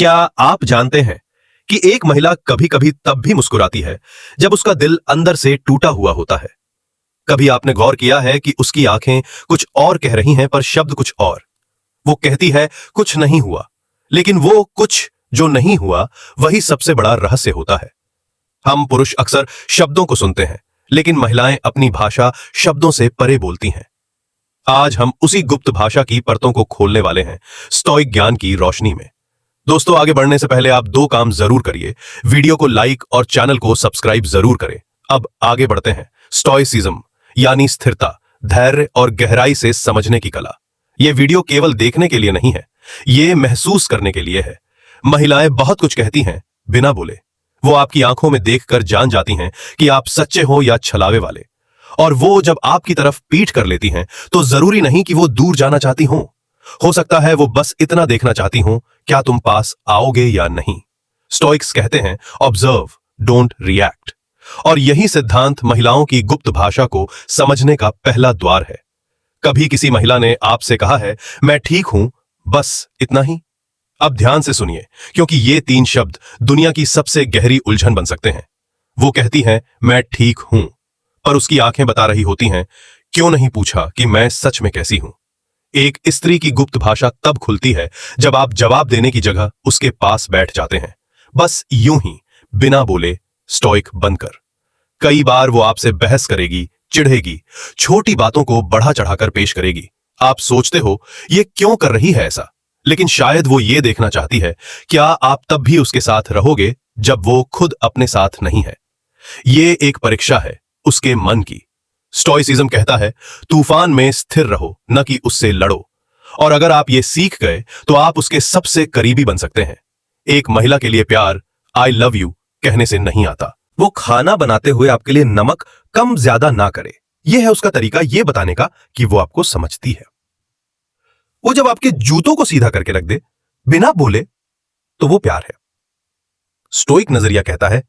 क्या आप जानते हैं कि एक महिला कभी कभी तब भी मुस्कुराती है जब उसका दिल अंदर से टूटा हुआ होता है। कभी आपने गौर किया है कि उसकी आंखें कुछ और कह रही हैं पर शब्द कुछ और। वो कहती है कुछ नहीं हुआ, लेकिन वो कुछ जो नहीं हुआ वही सबसे बड़ा रहस्य होता है। हम पुरुष अक्सर शब्दों को सुनते हैं, लेकिन महिलाएं अपनी भाषा शब्दों से परे बोलती हैं। आज हम उसी गुप्त भाषा की परतों को खोलने वाले हैं, स्टोइक ज्ञान की रोशनी में। दोस्तों, आगे बढ़ने से पहले आप दो काम जरूर करिए। वीडियो को लाइक और चैनल को सब्सक्राइब जरूर करें। अब आगे बढ़ते हैं। स्टोइसिज्म यानी स्थिरता, धैर्य और गहराई से समझने की कला। यह वीडियो केवल देखने के लिए नहीं है, यह महसूस करने के लिए है। महिलाएं बहुत कुछ कहती हैं बिना बोले। वो आपकी आंखों में देखकर जान जाती हैं कि आप सच्चे हो या छलावे वाले। और वो जब आपकी तरफ पीठ कर लेती हैं तो जरूरी नहीं कि वो दूर जाना चाहती हों। हो सकता है वो बस इतना देखना चाहती हों, क्या तुम पास आओगे या नहीं। स्टोइक्स कहते हैं ऑब्जर्व, डोंट रिएक्ट। और यही सिद्धांत महिलाओं की गुप्त भाषा को समझने का पहला द्वार है। कभी किसी महिला ने आपसे कहा है मैं ठीक हूं, बस इतना ही। अब ध्यान से सुनिए, क्योंकि ये तीन शब्द दुनिया की सबसे गहरी उलझन बन सकते हैं। वो कहती है मैं ठीक हूं, पर उसकी आंखें बता रही होती हैं क्यों नहीं पूछा कि मैं सच में कैसी हूं। एक स्त्री की गुप्त भाषा तब खुलती है जब आप जवाब देने की जगह उसके पास बैठ जाते हैं, बस यूं ही, बिना बोले, स्टोइक बनकर। कई बार वो आपसे बहस करेगी, चिढ़ेगी, छोटी बातों को बढ़ा चढ़ाकर पेश करेगी। आप सोचते हो ये क्यों कर रही है ऐसा, लेकिन शायद वो ये देखना चाहती है क्या आप तब भी उसके साथ रहोगे जब वो खुद अपने साथ नहीं है। ये एक परीक्षा है उसके मन की। स्टोइसिज्म कहता है तूफान में स्थिर रहो, न कि उससे लड़ो। और अगर आप ये सीख गए तो आप उसके सबसे करीबी बन सकते हैं। एक महिला के लिए प्यार आई लव यू कहने से नहीं आता। वो खाना बनाते हुए आपके लिए नमक कम ज्यादा ना करे। यह है उसका तरीका ये बताने का कि वो आपको समझती है। वो जब आपके जूतों को सीधा करके रख दे बिना बोले तो वो प्यार है। स्टोइक नजरिया कहता है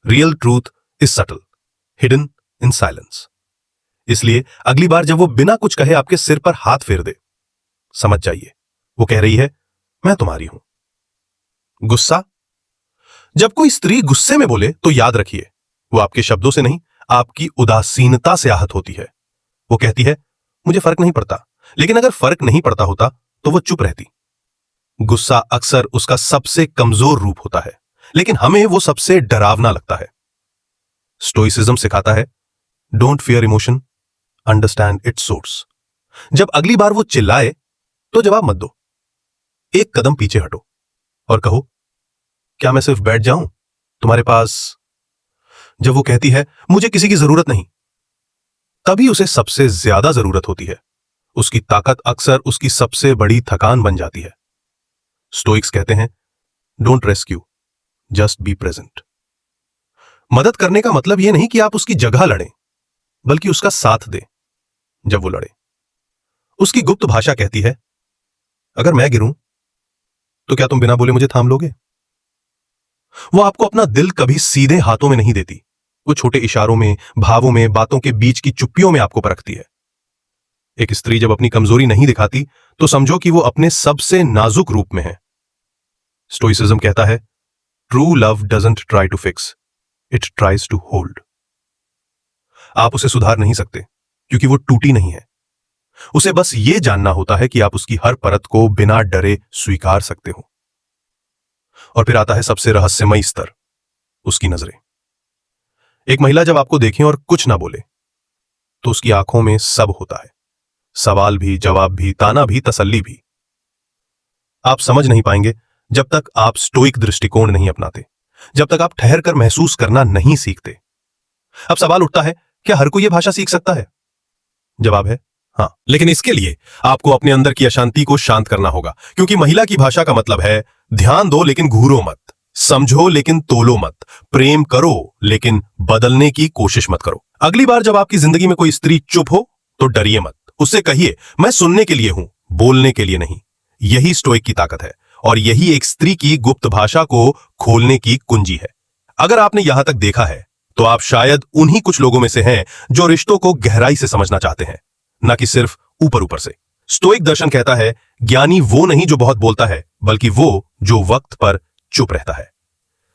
real truth is subtle, hidden in silence. इसलिए अगली बार जब वो बिना कुछ कहे आपके सिर पर हाथ फेर दे, समझ जाइए वो कह रही है मैं तुम्हारी हूं। गुस्सा, जब कोई स्त्री गुस्से में बोले तो याद रखिए वो आपके शब्दों से नहीं, आपकी उदासीनता से आहत होती है। वो कहती है मुझे फर्क नहीं पड़ता, लेकिन अगर फर्क नहीं पड़ता होता तो वो चुप रहती। गुस्सा अक्सर उसका सबसे कमजोर रूप होता है, लेकिन हमें वो सबसे डरावना लगता है। स्टोइसिज्म सिखाता है don't fear emotion, understand it's source. जब अगली बार वो चिल्लाए तो जवाब मत दो, एक कदम पीछे हटो और कहो क्या मैं सिर्फ बैठ जाऊं तुम्हारे पास। जब वो कहती है मुझे किसी की जरूरत नहीं, तभी उसे सबसे ज्यादा जरूरत होती है। उसकी ताकत अक्सर उसकी सबसे बड़ी थकान बन जाती है। स्टोइक्स कहते हैं don't rescue, just be present. मदद करने का मतलब यह नहीं कि आप उसकी जगह लड़ें, बल्कि उसका साथ दें जब वो लड़े। उसकी गुप्त भाषा कहती है अगर मैं गिरूं तो क्या तुम बिना बोले मुझे थाम लोगे। वो आपको अपना दिल कभी सीधे हाथों में नहीं देती। वो छोटे इशारों में, भावों में, बातों के बीच की चुप्पियों में आपको परखती है। एक स्त्री जब अपनी कमजोरी नहीं दिखाती तो समझो कि वो अपने सबसे नाजुक रूप में है। स्टोइसिज्म कहता है true love doesn't try to fix, it tries to hold. आप उसे सुधार नहीं सकते क्योंकि वो टूटी नहीं है। उसे बस ये जानना होता है कि आप उसकी हर परत को बिना डरे स्वीकार सकते हो। और फिर आता है सबसे रहस्यमयी स्तर, उसकी नजरें। एक महिला जब आपको देखे और कुछ ना बोले तो उसकी आंखों में सब होता है, सवाल भी, जवाब भी, ताना भी, तसल्ली भी। आप समझ नहीं पाएंगे जब तक आप स्टोइक दृष्टिकोण नहीं अपनाते, जब तक आप ठहर कर महसूस करना नहीं सीखते। अब सवाल उठता है क्या हर कोई यह भाषा सीख सकता है? जवाब है हाँ, लेकिन इसके लिए आपको अपने अंदर की अशांति को शांत करना होगा, क्योंकि महिला की भाषा का मतलब है ध्यान दो लेकिन घूरो मत, समझो लेकिन तोलो मत, प्रेम करो लेकिन बदलने की कोशिश मत करो। अगली बार जब आपकी जिंदगी में कोई स्त्री चुप हो तो डरिए मत, उससे कहिए मैं सुनने के लिए हूं, बोलने के लिए नहीं। यही स्टोइक की ताकत है और यही एक स्त्री की गुप्त भाषा को खोलने की कुंजी है। अगर आपने यहां तक देखा है तो आप शायद उन्हीं कुछ लोगों में से हैं जो रिश्तों को गहराई से समझना चाहते हैं, न कि सिर्फ ऊपर ऊपर से। स्टोइक दर्शन कहता है, ज्ञानी वो नहीं जो बहुत बोलता है, बल्कि वो जो वक्त पर चुप रहता है।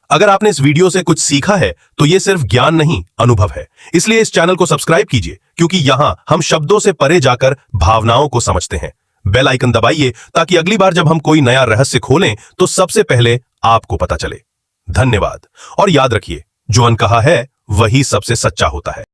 अगर आपने इस वीडियो से कुछ सीखा है तो यह सिर्फ ज्ञान नहीं, अनुभव है। इसलिए इस चैनल को सब्सक्राइब कीजिए, क्योंकि यहां हम शब्दों से परे जाकर भावनाओं को समझते हैं। बेल आइकन दबाइए ताकि अगली बार जब हम कोई नया रहस्य खोलें तो सबसे पहले आपको पता चले। धन्यवाद। और याद रखिए, जो अनकहा है वही सबसे सच्चा होता है।